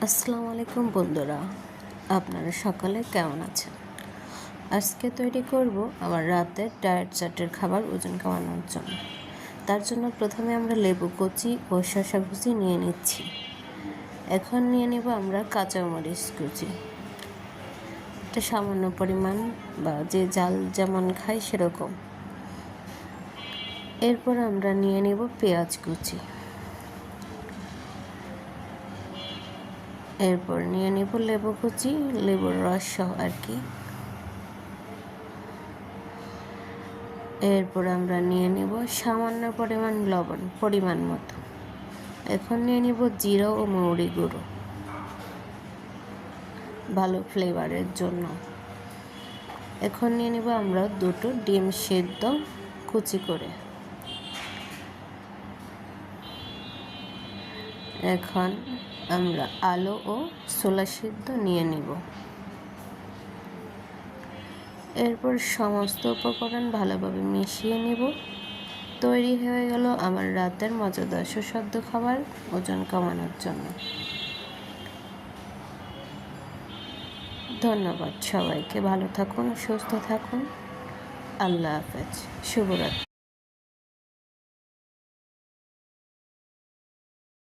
আসসালামু আলাইকুম বন্ধুরা, আপনারা সকলে কেমন আছেন? আজকে তৈরি করব আমার রাতের ডায়েট চার্টের খাবার ওজন কমানোর জন্য। তার জন্য প্রথমে আমরা লেবু কুচি ও শসা কুচি নিয়ে নিচ্ছি। এখন নিয়ে নেব আমরা কাঁচামরিচ কুচি, এটা সামান্য পরিমাণ বা যে জাল যেমন খায় সেরকম। এরপর আমরা নিয়ে নেব পেঁয়াজ কুচি, এরপর নিয়ে নেব লেবু কুচি, লেবুর রস সহ আর কি। এরপর আমরা নিয়ে নেব সামান্য পরিমাণ লবণ পরিমাণ মতো। এখন নিয়ে নেব জিরা ও মৌরি গুঁড়ো ভালো ফ্লেভারের জন্য। এখন নিয়ে নেব আমরা দুটো ডিম সেদ্ধ কুচি করে। এখন আমরা আলু ও ছোলা সিদ্ধ নিয়ে নেব। এরপর সমস্ত উপকরণ ভালোভাবে মিশিয়ে নেব। তৈরি হয়ে গেল আমার রাতের মজাদার সুস্বাদু খাবার ওজন কমানোর জন্য। ধন্যবাদ সবাইকে, ভালো থাকুন, সুস্থ থাকুন, আল্লাহ হাফেজ, শুভরাত্রি।